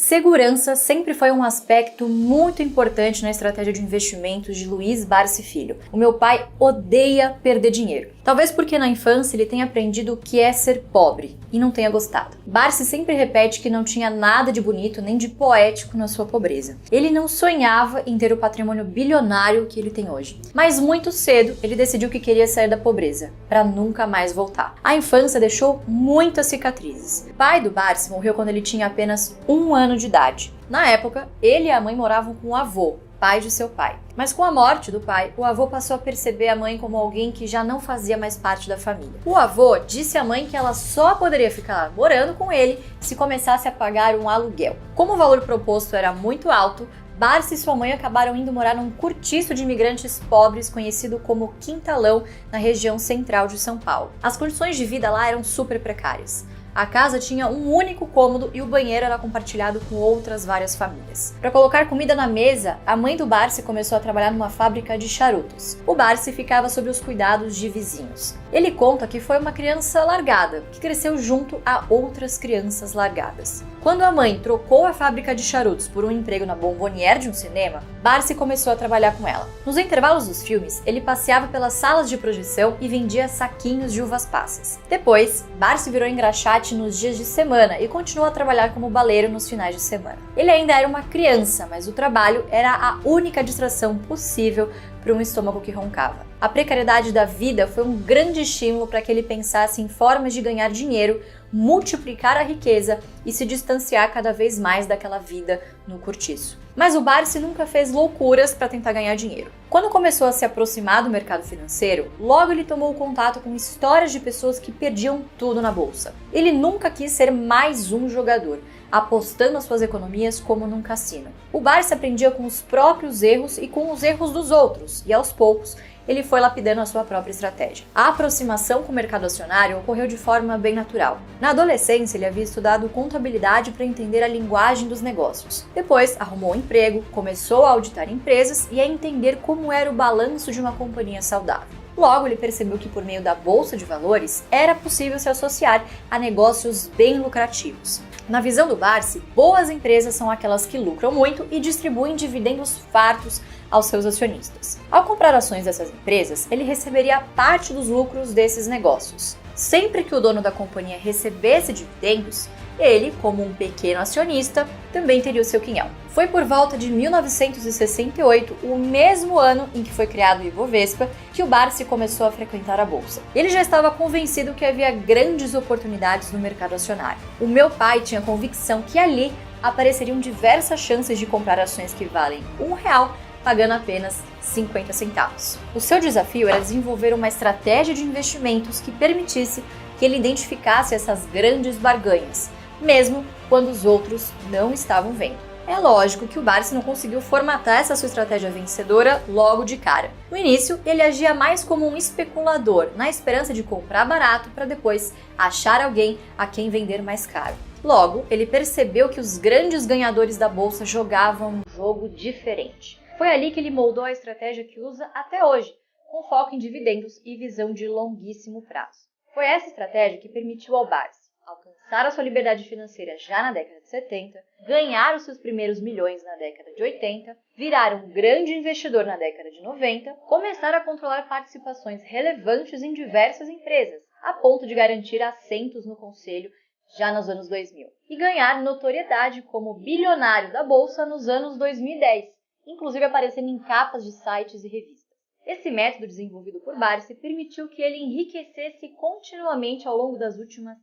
Segurança sempre foi um aspecto muito importante na estratégia de investimentos de Luiz Barsi Filho. O meu pai odeia perder dinheiro. Talvez porque na infância ele tenha aprendido o que é ser pobre e não tenha gostado. Barsi sempre repete que não tinha nada de bonito nem de poético na sua pobreza. Ele não sonhava em ter o patrimônio bilionário que ele tem hoje. Mas muito cedo ele decidiu que queria sair da pobreza, para nunca mais voltar. A infância deixou muitas cicatrizes. O pai do Barsi morreu quando ele tinha apenas 1 ano de idade. Na época, ele e a mãe moravam com o avô, pai de seu pai. Mas com a morte do pai, o avô passou a perceber a mãe como alguém que já não fazia mais parte da família. O avô disse à mãe que ela só poderia ficar morando com ele se começasse a pagar um aluguel. Como o valor proposto era muito alto, Barsi e sua mãe acabaram indo morar num cortiço de imigrantes pobres conhecido como Quintalão, na região central de São Paulo. As condições de vida lá eram super precárias. A casa tinha um único cômodo e o banheiro era compartilhado com outras várias famílias. Para colocar comida na mesa, a mãe do Barsi começou a trabalhar numa fábrica de charutos. O Barsi ficava sob os cuidados de vizinhos. Ele conta que foi uma criança largada, que cresceu junto a outras crianças largadas. Quando a mãe trocou a fábrica de charutos por um emprego na bombonière de um cinema, Barsi começou a trabalhar com ela. Nos intervalos dos filmes, ele passeava pelas salas de projeção e vendia saquinhos de uvas passas. Depois, Barsi virou engraxate nos dias de semana e continuou a trabalhar como baleiro nos finais de semana. Ele ainda era uma criança, mas o trabalho era a única distração possível para um estômago que roncava. A precariedade da vida foi um grande estímulo para que ele pensasse em formas de ganhar dinheiro, multiplicar a riqueza e se distanciar cada vez mais daquela vida no cortiço. Mas o Barsi nunca fez loucuras para tentar ganhar dinheiro. Quando começou a se aproximar do mercado financeiro, logo ele tomou contato com histórias de pessoas que perdiam tudo na bolsa. Ele nunca quis ser mais um jogador, apostando as suas economias como num cassino. O Barsi aprendia com os próprios erros e com os erros dos outros, e aos poucos ele foi lapidando a sua própria estratégia. A aproximação com o mercado acionário ocorreu de forma bem natural. Na adolescência, ele havia estudado contabilidade para entender a linguagem dos negócios. Depois, arrumou um emprego, começou a auditar empresas e a entender como era o balanço de uma companhia saudável. Logo, ele percebeu que por meio da bolsa de valores era possível se associar a negócios bem lucrativos. Na visão do Barsi, boas empresas são aquelas que lucram muito e distribuem dividendos fartos aos seus acionistas. Ao comprar ações dessas empresas, ele receberia parte dos lucros desses negócios. Sempre que o dono da companhia recebesse dividendos, ele, como um pequeno acionista, também teria o seu quinhão. Foi por volta de 1968, o mesmo ano em que foi criado o Ibovespa, que o Barsi começou a frequentar a bolsa. Ele já estava convencido que havia grandes oportunidades no mercado acionário. O meu pai tinha convicção que ali apareceriam diversas chances de comprar ações que valem R$1, pagando apenas 50 centavos. O seu desafio era desenvolver uma estratégia de investimentos que permitisse que ele identificasse essas grandes barganhas, mesmo quando os outros não estavam vendo. É lógico que o Barsi não conseguiu formatar essa sua estratégia vencedora logo de cara. No início, ele agia mais como um especulador, na esperança de comprar barato para depois achar alguém a quem vender mais caro. Logo, ele percebeu que os grandes ganhadores da bolsa jogavam um jogo diferente. Foi ali que ele moldou a estratégia que usa até hoje, com foco em dividendos e visão de longuíssimo prazo. Foi essa estratégia que permitiu ao Barsi alcançar a sua liberdade financeira já na década de 70, ganhar os seus primeiros milhões na década de 80, virar um grande investidor na década de 90, começar a controlar participações relevantes em diversas empresas, a ponto de garantir assentos no conselho já nos anos 2000, e ganhar notoriedade como bilionário da bolsa nos anos 2010, inclusive aparecendo em capas de sites e revistas. Esse método desenvolvido por Barsi permitiu que ele enriquecesse continuamente ao longo das últimas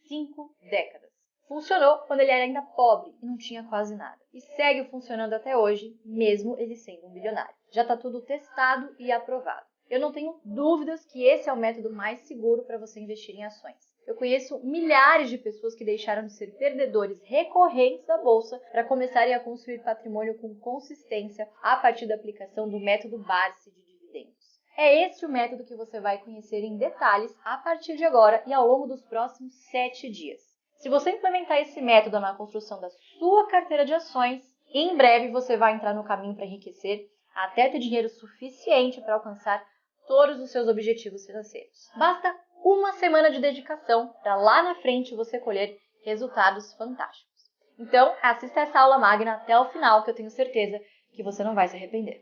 5 décadas. Funcionou quando ele era ainda pobre e não tinha quase nada. E segue funcionando até hoje, mesmo ele sendo um bilionário. Já está tudo testado e aprovado. Eu não tenho dúvidas que esse é o método mais seguro para você investir em ações. Eu conheço milhares de pessoas que deixaram de ser perdedores recorrentes da bolsa para começarem a construir patrimônio com consistência a partir da aplicação do método Barsi de dividendos. É este o método que você vai conhecer em detalhes a partir de agora e ao longo dos próximos 7 dias. Se você implementar esse método na construção da sua carteira de ações, em breve você vai entrar no caminho para enriquecer até ter dinheiro suficiente para alcançar todos os seus objetivos financeiros. Basta uma semana de dedicação para lá na frente você colher resultados fantásticos. Então, assista essa aula magna até o final, que eu tenho certeza que você não vai se arrepender.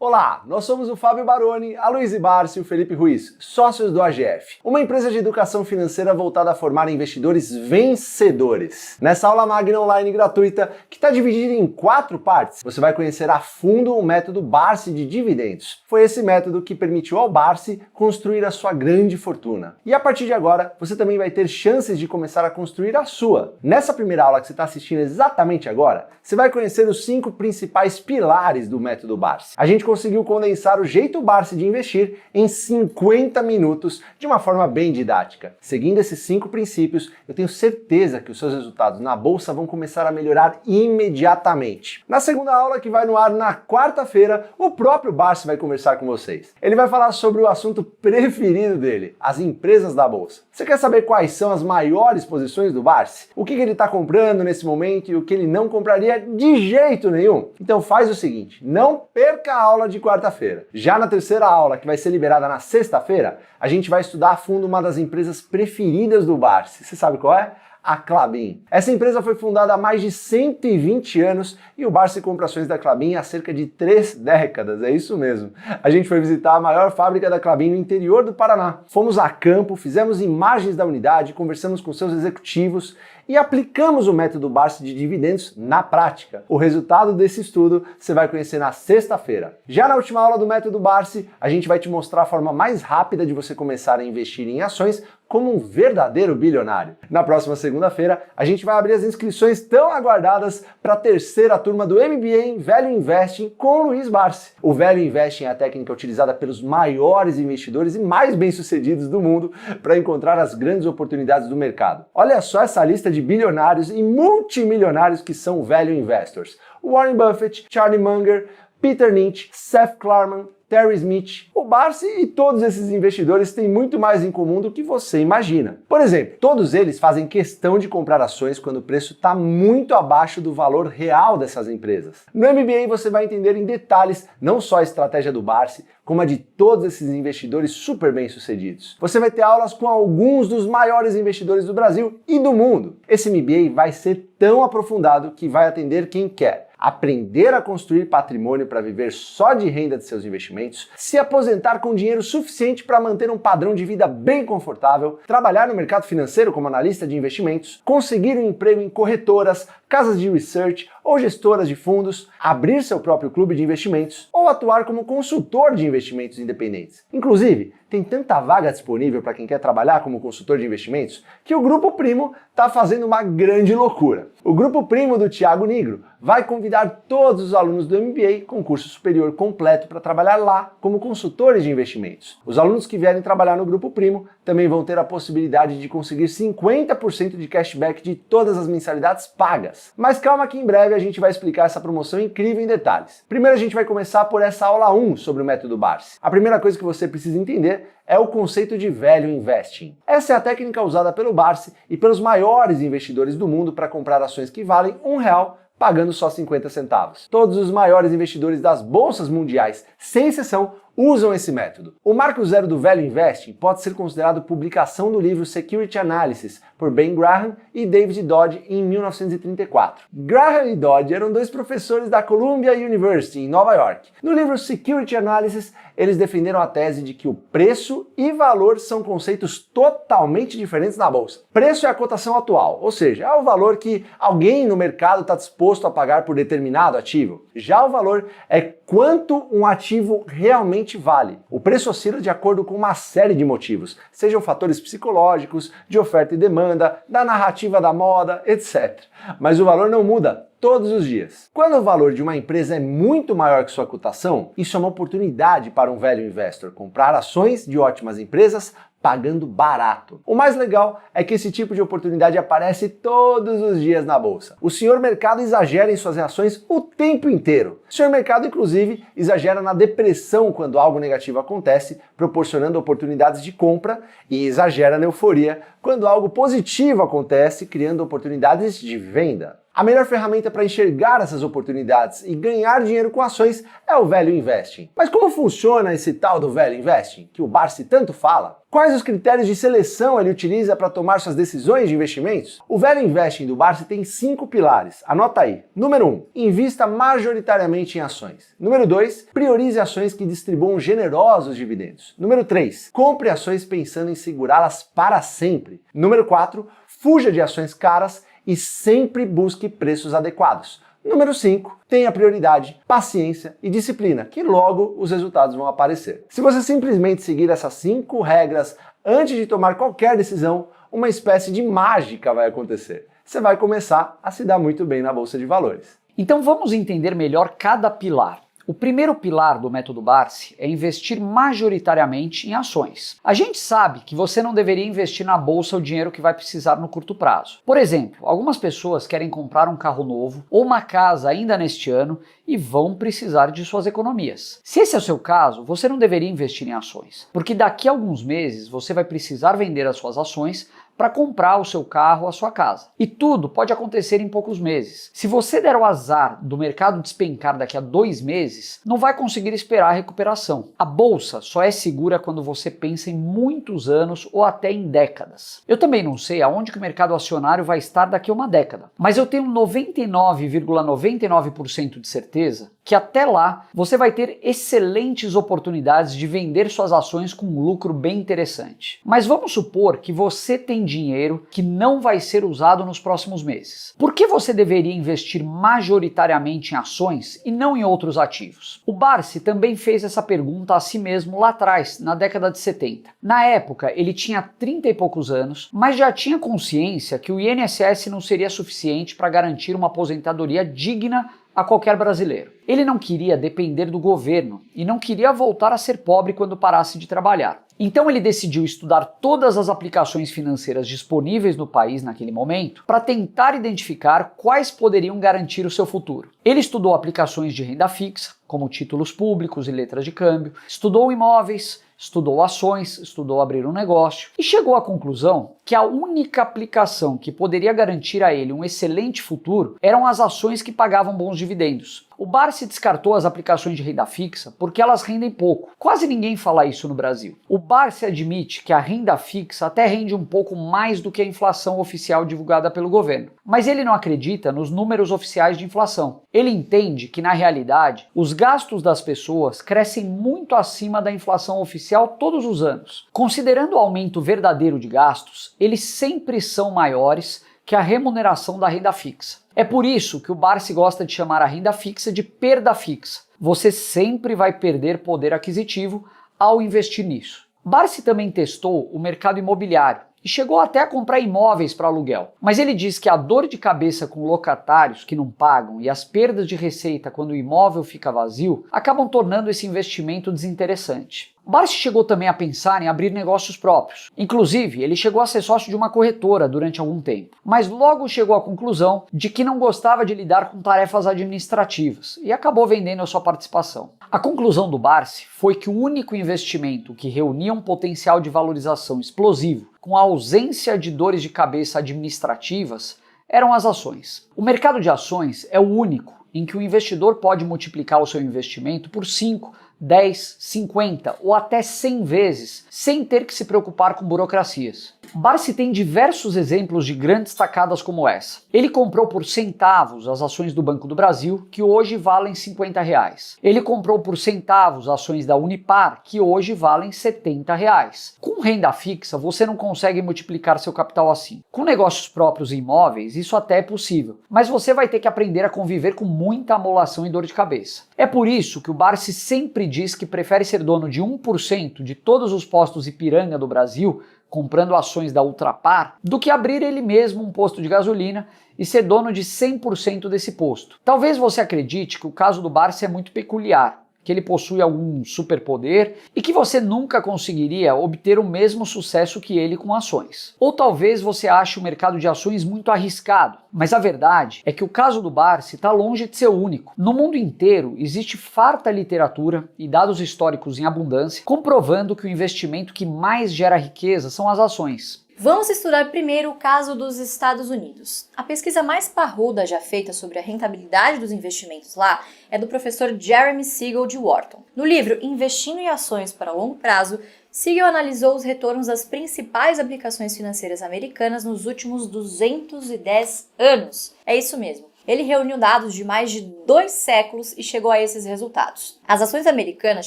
Olá, nós somos o Fábio Baroni, a Luiz Barsi e o Felipe Ruiz, sócios do AGF, uma empresa de educação financeira voltada a formar investidores vencedores. Nessa aula magna online gratuita, que está dividida em 4 partes, você vai conhecer a fundo o método Barsi de dividendos. Foi esse método que permitiu ao Barsi construir a sua grande fortuna. E a partir de agora, você também vai ter chances de começar a construir a sua. Nessa primeira aula que você está assistindo exatamente agora, você vai conhecer os 5 principais pilares do método Barsi. A gente conseguiu condensar o jeito Barsi de investir em 50 minutos de uma forma bem didática. Seguindo esses 5 princípios, eu tenho certeza que os seus resultados na bolsa vão começar a melhorar imediatamente. Na segunda aula, que vai no ar na quarta-feira, o próprio Barsi vai conversar com vocês. Ele vai falar sobre o assunto preferido dele, as empresas da bolsa. Você quer saber quais são as maiores posições do Barsi? O que ele está comprando nesse momento e o que ele não compraria de jeito nenhum? Então faz o seguinte, não perca a aula de quarta-feira. Já na terceira aula, que vai ser liberada na sexta-feira, a gente vai estudar a fundo uma das empresas preferidas do Barsi. Você sabe qual é? A Klabin. Essa empresa foi fundada há mais de 120 anos e o Barsi compra ações da Klabin há cerca de 3 décadas, é isso mesmo. A gente foi visitar a maior fábrica da Klabin no interior do Paraná. Fomos a campo, fizemos imagens da unidade, conversamos com seus executivos e aplicamos o método Barsi de dividendos na prática. O resultado desse estudo você vai conhecer na sexta-feira. Já na última aula do método Barsi, a gente vai te mostrar a forma mais rápida de você começar a investir em ações como um verdadeiro bilionário. Na próxima segunda-feira, a gente vai abrir as inscrições tão aguardadas para a terceira turma do MBA em Value Investing com o Luiz Barsi. O Value Investing é a técnica utilizada pelos maiores investidores e mais bem-sucedidos do mundo para encontrar as grandes oportunidades do mercado. Olha só essa lista de bilionários e multimilionários que são Value Investors: Warren Buffett, Charlie Munger, Peter Lynch, Seth Klarman, Terry Smith. O Barsi e todos esses investidores têm muito mais em comum do que você imagina. Por exemplo, todos eles fazem questão de comprar ações quando o preço está muito abaixo do valor real dessas empresas. No MBA você vai entender em detalhes não só a estratégia do Barsi, como a de todos esses investidores super bem-sucedidos. Você vai ter aulas com alguns dos maiores investidores do Brasil e do mundo. Esse MBA vai ser tão aprofundado que vai atender quem quer aprender a construir patrimônio para viver só de renda de seus investimentos, se aposentar com dinheiro suficiente para manter um padrão de vida bem confortável, trabalhar no mercado financeiro como analista de investimentos, conseguir um emprego em corretoras, casas de research ou gestoras de fundos, abrir seu próprio clube de investimentos ou atuar como consultor de investimentos independentes. Inclusive, tem tanta vaga disponível para quem quer trabalhar como consultor de investimentos que o Grupo Primo está fazendo uma grande loucura. O Grupo Primo do Thiago Nigro vai convidar todos os alunos do MBA com curso superior completo para trabalhar lá como consultores de investimentos. Os alunos que vierem trabalhar no Grupo Primo também vão ter a possibilidade de conseguir 50% de cashback de todas as mensalidades pagas. Mas calma que em breve a gente vai explicar essa promoção incrível em detalhes. Primeiro a gente vai começar por essa aula 1 sobre o método Barsi. A primeira coisa que você precisa entender é o conceito de Value Investing. Essa é a técnica usada pelo Barsi e pelos maiores investidores do mundo para comprar ações que valem R$1, pagando só 50 centavos. Todos os maiores investidores das bolsas mundiais, sem exceção, usam esse método. O marco zero do Value Investing pode ser considerado publicação do livro Security Analysis por Ben Graham e David Dodge em 1934. Graham e Dodge eram 2 professores da Columbia University em Nova York. No livro Security Analysis, eles defenderam a tese de que o preço e valor são conceitos totalmente diferentes na bolsa. Preço é a cotação atual, ou seja, é o valor que alguém no mercado está disposto a pagar por determinado ativo. Já o valor é quanto um ativo realmente vale. O preço oscila de acordo com uma série de motivos, sejam fatores psicológicos, de oferta e demanda, da narrativa da moda, etc. Mas o valor não muda todos os dias. Quando o valor de uma empresa é muito maior que sua cotação, isso é uma oportunidade para um value investor comprar ações de ótimas empresas pagando barato. O mais legal é que esse tipo de oportunidade aparece todos os dias na bolsa. O senhor mercado exagera em suas reações o tempo inteiro. O senhor mercado, inclusive, exagera na depressão quando algo negativo acontece, proporcionando oportunidades de compra, e exagera na euforia quando algo positivo acontece, criando oportunidades de venda. A melhor ferramenta para enxergar essas oportunidades e ganhar dinheiro com ações é o Value Investing. Mas como funciona esse tal do Value Investing, que o Barsi tanto fala? Quais os critérios de seleção ele utiliza para tomar suas decisões de investimentos? O Value Investing do Barsi tem 5 pilares, anota aí. Número 1, invista majoritariamente em ações. Número 2, priorize ações que distribuam generosos dividendos. Número 3, compre ações pensando em segurá-las para sempre. Número 4, fuja de ações caras e sempre busque preços adequados. Número 5, tenha prioridade, paciência e disciplina, que logo os resultados vão aparecer. Se você simplesmente seguir essas 5 regras antes de tomar qualquer decisão, uma espécie de mágica vai acontecer. Você vai começar a se dar muito bem na bolsa de valores. Então vamos entender melhor cada pilar. O primeiro pilar do método Barsi é investir majoritariamente em ações. A gente sabe que você não deveria investir na bolsa o dinheiro que vai precisar no curto prazo. Por exemplo, algumas pessoas querem comprar um carro novo ou uma casa ainda neste ano e vão precisar de suas economias. Se esse é o seu caso, você não deveria investir em ações, porque daqui a alguns meses você vai precisar vender as suas ações para comprar o seu carro ou a sua casa. E tudo pode acontecer em poucos meses. Se você der o azar do mercado despencar daqui a 2 meses, não vai conseguir esperar a recuperação. A bolsa só é segura quando você pensa em muitos anos ou até em décadas. Eu também não sei aonde que o mercado acionário vai estar daqui a uma década, mas eu tenho 99,99% de certeza que até lá você vai ter excelentes oportunidades de vender suas ações com um lucro bem interessante. Mas vamos supor que você tem dinheiro que não vai ser usado nos próximos meses. Por que você deveria investir majoritariamente em ações e não em outros ativos? O Barsi também fez essa pergunta a si mesmo lá atrás, na década de 70. Na época, ele tinha 30 e poucos anos, mas já tinha consciência que o INSS não seria suficiente para garantir uma aposentadoria digna a qualquer brasileiro. Ele não queria depender do governo e não queria voltar a ser pobre quando parasse de trabalhar. Então ele decidiu estudar todas as aplicações financeiras disponíveis no país naquele momento para tentar identificar quais poderiam garantir o seu futuro. Ele estudou aplicações de renda fixa, como títulos públicos e letras de câmbio, estudou imóveis, estudou ações, estudou abrir um negócio e chegou à conclusão que a única aplicação que poderia garantir a ele um excelente futuro eram as ações que pagavam bons dividendos. O Barsi descartou as aplicações de renda fixa porque elas rendem pouco. Quase ninguém fala isso no Brasil. O Barsi admite que a renda fixa até rende um pouco mais do que a inflação oficial divulgada pelo governo, mas ele não acredita nos números oficiais de inflação. Ele entende que, na realidade, os gastos das pessoas crescem muito acima da inflação oficial todos os anos. Considerando o aumento verdadeiro de gastos, eles sempre são maiores que a remuneração da renda fixa. É por isso que o Barsi gosta de chamar a renda fixa de perda fixa. Você sempre vai perder poder aquisitivo ao investir nisso. Barsi também testou o mercado imobiliário e chegou até a comprar imóveis para aluguel. Mas ele diz que a dor de cabeça com locatários que não pagam e as perdas de receita quando o imóvel fica vazio acabam tornando esse investimento desinteressante. Barsi chegou também a pensar em abrir negócios próprios. Inclusive, ele chegou a ser sócio de uma corretora durante algum tempo, mas logo chegou à conclusão de que não gostava de lidar com tarefas administrativas e acabou vendendo a sua participação. A conclusão do Barsi foi que o único investimento que reunia um potencial de valorização explosivo com a ausência de dores de cabeça administrativas eram as ações. O mercado de ações é o único em que o investidor pode multiplicar o seu investimento por 5, 10, 50 ou até 100 vezes sem ter que se preocupar com burocracias. Barsi tem diversos exemplos de grandes tacadas como essa. Ele comprou por centavos as ações do Banco do Brasil, que hoje valem R$50. Ele comprou por centavos ações da Unipar, que hoje valem R$70. Com renda fixa, você não consegue multiplicar seu capital assim. Com negócios próprios e imóveis, isso até é possível, mas você vai ter que aprender a conviver com muita amolação e dor de cabeça. É por isso que o Barsi sempre diz que prefere ser dono de 1% de todos os postos Ipiranga do Brasil, comprando ações da Ultrapar, do que abrir ele mesmo um posto de gasolina e ser dono de 100% desse posto. Talvez você acredite que o caso do Barsi é muito peculiar, que ele possui algum superpoder e que você nunca conseguiria obter o mesmo sucesso que ele com ações. Ou talvez você ache o mercado de ações muito arriscado, mas a verdade é que o caso do Barsi está longe de ser único. No mundo inteiro existe farta literatura e dados históricos em abundância comprovando que o investimento que mais gera riqueza são as ações. Vamos estudar primeiro o caso dos Estados Unidos. A pesquisa mais parruda já feita sobre a rentabilidade dos investimentos lá é do professor Jeremy Siegel de Wharton. No livro Investindo em Ações para Longo Prazo, Siegel analisou os retornos das principais aplicações financeiras americanas nos últimos 210 anos. É isso mesmo. Ele reuniu dados de mais de 2 séculos e chegou a esses resultados. As ações americanas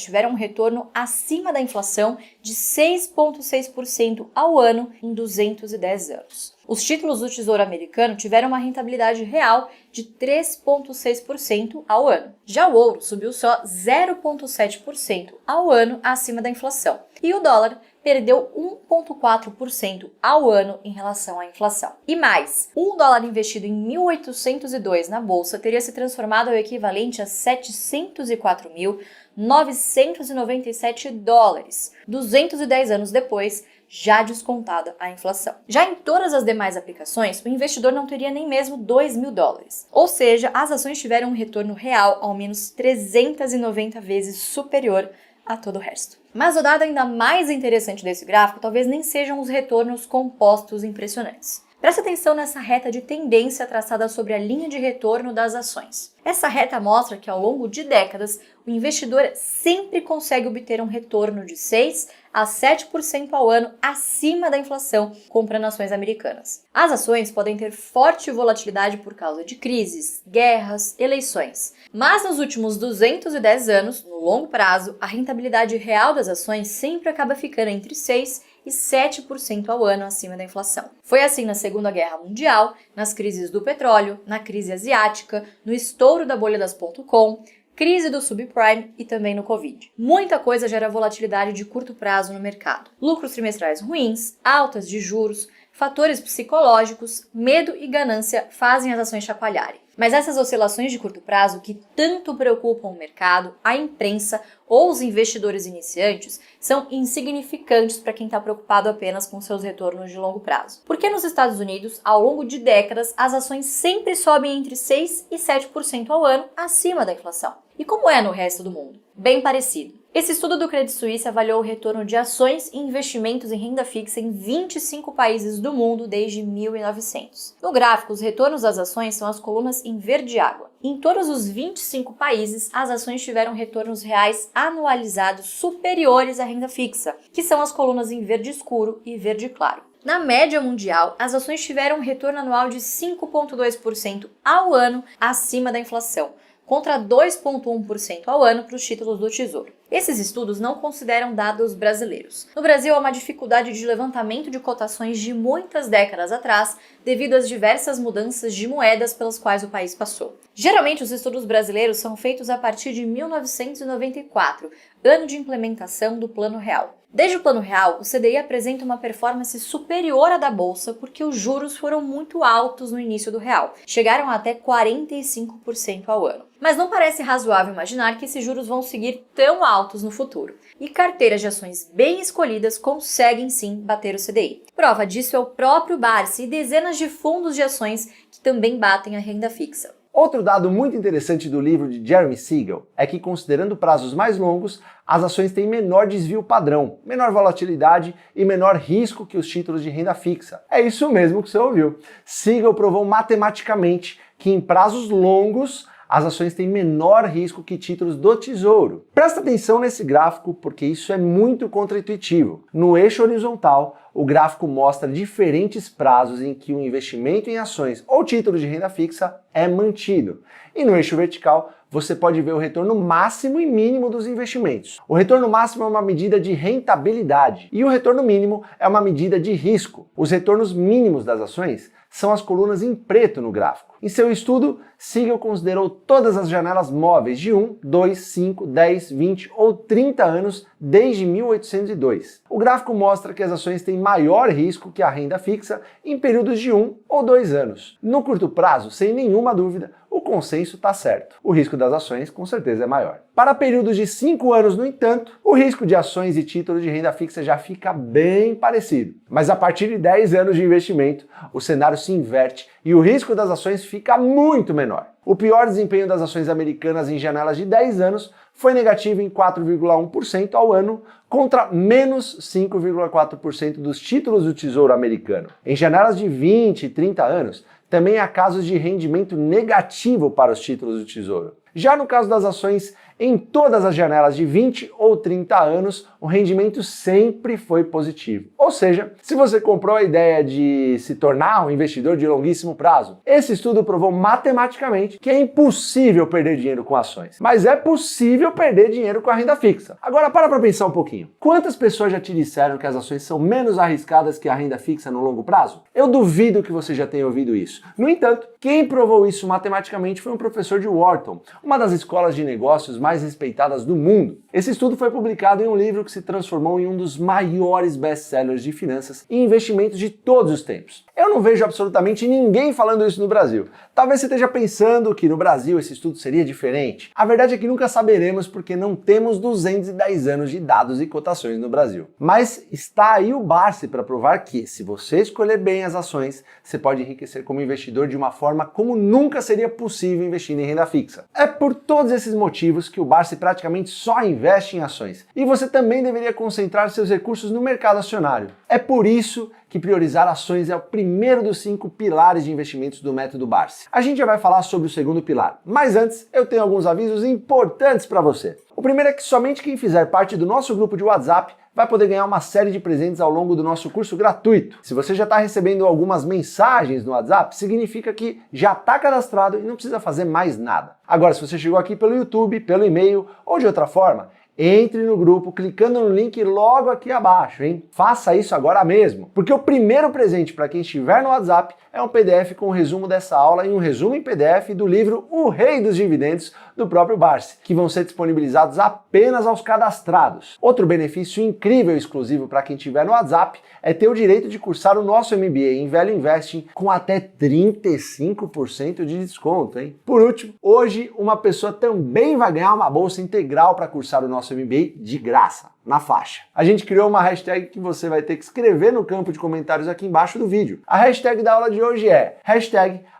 tiveram um retorno acima da inflação de 6,6% ao ano em 210 anos. Os títulos do Tesouro Americano tiveram uma rentabilidade real de 3,6% ao ano. Já o ouro subiu só 0,7% ao ano acima da inflação. E o dólar perdeu 1,4% ao ano em relação à inflação. E mais, um dólar investido em 1802 na bolsa teria se transformado ao equivalente a 704.997 dólares, 210 anos depois, já descontada a inflação. Já em todas as demais aplicações, o investidor não teria nem mesmo 2.000 dólares. Ou seja, as ações tiveram um retorno real ao menos 390 vezes superior a todo o resto. Mas o dado ainda mais interessante desse gráfico talvez nem sejam os retornos compostos impressionantes. Preste atenção nessa reta de tendência traçada sobre a linha de retorno das ações. Essa reta mostra que ao longo de décadas, o investidor sempre consegue obter um retorno de 6 a 7% ao ano acima da inflação comprando ações americanas. As ações podem ter forte volatilidade por causa de crises, guerras, eleições. Mas nos últimos 210 anos, no longo prazo, a rentabilidade real das ações sempre acaba ficando entre 6 e 7% ao ano acima da inflação. Foi assim na Segunda Guerra Mundial, nas crises do petróleo, na crise asiática, no estouro da bolha das .com, crise do subprime e também no Covid. Muita coisa gera volatilidade de curto prazo no mercado. Lucros trimestrais ruins, altas de juros, fatores psicológicos, medo e ganância fazem as ações chacoalharem. Mas essas oscilações de curto prazo que tanto preocupam o mercado, a imprensa ou os investidores iniciantes são insignificantes para quem está preocupado apenas com seus retornos de longo prazo. Porque nos Estados Unidos, ao longo de décadas, as ações sempre sobem entre 6 e 7% ao ano acima da inflação. E como é no resto do mundo? Bem parecido. Esse estudo do Credit Suisse avaliou o retorno de ações e investimentos em renda fixa em 25 países do mundo desde 1900. No gráfico, os retornos das ações são as colunas em verde água. Em todos os 25 países, as ações tiveram retornos reais anualizados superiores à renda fixa, que são as colunas em verde escuro e verde claro. Na média mundial, as ações tiveram um retorno anual de 5,2% ao ano acima da inflação, contra 2,1% ao ano para os títulos do Tesouro. Esses estudos não consideram dados brasileiros. No Brasil, há uma dificuldade de levantamento de cotações de muitas décadas atrás, devido às diversas mudanças de moedas pelas quais o país passou. Geralmente, os estudos brasileiros são feitos a partir de 1994, ano de implementação do Plano Real. Desde o Plano Real, o CDI apresenta uma performance superior à da Bolsa porque os juros foram muito altos no início do real, chegaram a até 45% ao ano. Mas não parece razoável imaginar que esses juros vão seguir tão altos no futuro. E carteiras de ações bem escolhidas conseguem sim bater o CDI. Prova disso é o próprio Barsi e dezenas de fundos de ações que também batem a renda fixa. Outro dado muito interessante do livro de Jeremy Siegel é que, considerando prazos mais longos, as ações têm menor desvio padrão, menor volatilidade e menor risco que os títulos de renda fixa. É isso mesmo que você ouviu. Siegel provou matematicamente que em prazos longos as ações têm menor risco que títulos do Tesouro. Presta atenção nesse gráfico porque isso é muito contraintuitivo. No eixo horizontal, o gráfico mostra diferentes prazos em que o investimento em ações ou títulos de renda fixa é mantido. E no eixo vertical, você pode ver o retorno máximo e mínimo dos investimentos. O retorno máximo é uma medida de rentabilidade e o retorno mínimo é uma medida de risco. Os retornos mínimos das ações são as colunas em preto no gráfico. Em seu estudo, Siegel considerou todas as janelas móveis de 1, 2, 5, 10, 20 ou 30 anos desde 1802. O gráfico mostra que as ações têm maior risco que a renda fixa em períodos de 1 ou 2 anos. No curto prazo, sem nenhuma dúvida, o o consenso está certo. O risco das ações, com certeza, é maior. Para períodos de 5 anos, no entanto, o risco de ações e títulos de renda fixa já fica bem parecido. Mas a partir de 10 anos de investimento, o cenário se inverte e o risco das ações fica muito menor. O pior desempenho das ações americanas em janelas de 10 anos foi negativo em 4,1% ao ano, contra menos 5,4% dos títulos do Tesouro americano. Em janelas de 20 e 30 anos, também há casos de rendimento negativo para os títulos do Tesouro. Já no caso das ações, em todas as janelas de 20 ou 30 anos, o rendimento sempre foi positivo. Ou seja, se você comprou a ideia de se tornar um investidor de longuíssimo prazo, esse estudo provou matematicamente que é impossível perder dinheiro com ações, mas é possível perder dinheiro com a renda fixa. Agora para pensar um pouquinho. Quantas pessoas já te disseram que as ações são menos arriscadas que a renda fixa no longo prazo? Eu duvido que você já tenha ouvido isso. No entanto, quem provou isso matematicamente foi um professor de Wharton, uma das escolas de negócios mais respeitadas do mundo. Esse estudo foi publicado em um livro que se transformou em um dos maiores best-sellers de finanças e investimentos de todos os tempos. Eu não vejo absolutamente ninguém falando isso no Brasil. Talvez você esteja pensando que no Brasil esse estudo seria diferente. A verdade é que nunca saberemos porque não temos 210 anos de dados e cotações no Brasil. Mas está aí o Barsi para provar que, se você escolher bem as ações, você pode enriquecer como investidor de uma forma como nunca seria possível investir em renda fixa. É por todos esses motivos que o Barsi praticamente só investe em ações. E você também deveria concentrar seus recursos no mercado acionário. É por isso que priorizar ações é o primeiro dos 5 pilares de investimentos do método Barsi. A gente já vai falar sobre o segundo pilar, mas antes eu tenho alguns avisos importantes para você. O primeiro é que somente quem fizer parte do nosso grupo de WhatsApp vai poder ganhar uma série de presentes ao longo do nosso curso gratuito. Se você já está recebendo algumas mensagens no WhatsApp, significa que já está cadastrado e não precisa fazer mais nada. Agora, se você chegou aqui pelo YouTube, pelo e-mail ou de outra forma, entre no grupo clicando no link logo aqui abaixo, hein? Faça isso agora mesmo, porque o primeiro presente para quem estiver no WhatsApp é um PDF com o resumo dessa aula e um resumo em PDF do livro O Rei dos Dividendos, do próprio Barsi, que vão ser disponibilizados apenas aos cadastrados. Outro benefício incrível e exclusivo para quem estiver no WhatsApp é ter o direito de cursar o nosso MBA em Value Investing com até 35% de desconto, hein? Por último, hoje uma pessoa também vai ganhar uma bolsa integral para cursar o nosso MBA de graça, na faixa. A gente criou uma hashtag que você vai ter que escrever no campo de comentários aqui embaixo do vídeo. A hashtag da aula de hoje é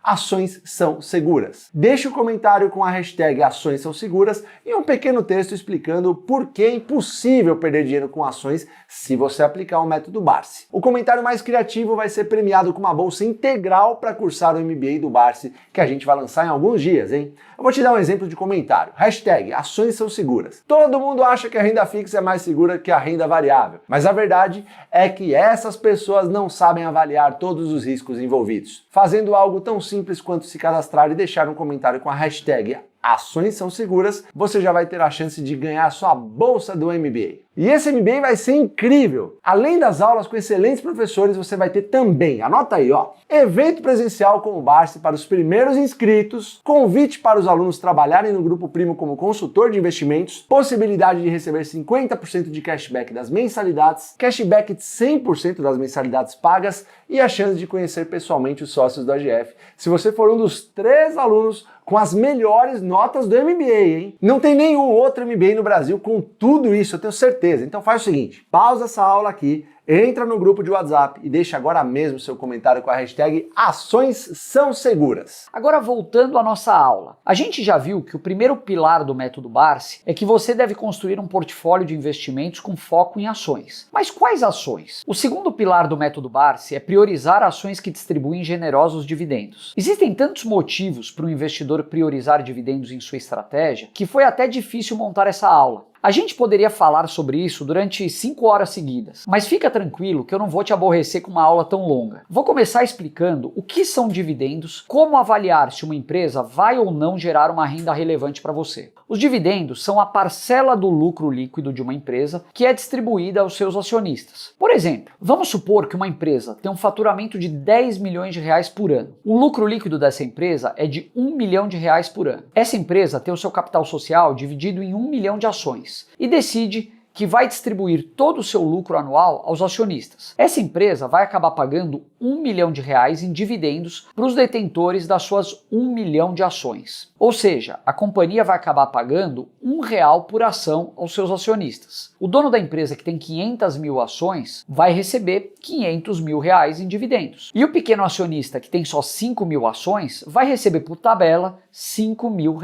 #Ações são seguras. Deixe o comentário com a hashtag Ações são seguras e um pequeno texto explicando por que é impossível perder dinheiro com ações se você aplicar o método Barsi. O comentário mais criativo vai ser premiado com uma bolsa integral para cursar o MBA do Barsi, que a gente vai lançar em alguns dias, hein? Eu vou te dar um exemplo de comentário. #Ações são seguras. Todo mundo acha que a renda fixa é mais segura que a renda variável, mas a verdade é que essas pessoas não sabem avaliar todos os riscos envolvidos. Fazendo algo tão simples quanto se cadastrar e deixar um comentário com a hashtag Ações são seguras, você já vai ter a chance de ganhar sua bolsa do MBA. E esse MBA vai ser incrível! Além das aulas com excelentes professores, você vai ter também, anota aí, ó, evento presencial com o Barsi para os primeiros inscritos, convite para os alunos trabalharem no Grupo Primo como consultor de investimentos, possibilidade de receber 50% de cashback das mensalidades, cashback de 100% das mensalidades pagas e a chance de conhecer pessoalmente os sócios do AGF, se você for um dos 3 alunos com as melhores notas do MBA, hein? Não tem nenhum outro MBA no Brasil com tudo isso, eu tenho certeza. Então faz o seguinte, pausa essa aula aqui, entra no grupo de WhatsApp e deixa agora mesmo seu comentário com a hashtag Ações são seguras. Agora voltando à nossa aula. A gente já viu que o primeiro pilar do método Barsi é que você deve construir um portfólio de investimentos com foco em ações. Mas quais ações? O segundo pilar do método Barsi é priorizar ações que distribuem generosos dividendos. Existem tantos motivos para um investidor priorizar dividendos em sua estratégia que foi até difícil montar essa aula. A gente poderia falar sobre isso durante 5 horas seguidas, mas fica tranquilo que eu não vou te aborrecer com uma aula tão longa. Vou começar explicando o que são dividendos, como avaliar se uma empresa vai ou não gerar uma renda relevante para você. Os dividendos são a parcela do lucro líquido de uma empresa que é distribuída aos seus acionistas. Por exemplo, vamos supor que uma empresa tem um faturamento de 10 milhões de reais por ano. O lucro líquido dessa empresa é de 1 milhão de reais por ano. Essa empresa tem o seu capital social dividido em 1 milhão de ações e decide que vai distribuir todo o seu lucro anual aos acionistas. Essa empresa vai acabar pagando R$1 milhão em dividendos para os detentores das suas 1 milhão de ações. Ou seja, a companhia vai acabar pagando R$1 por ação aos seus acionistas. O dono da empresa que tem 500 mil ações vai receber R$500 mil em dividendos. E o pequeno acionista que tem só 5 mil ações vai receber por tabela R$5 mil.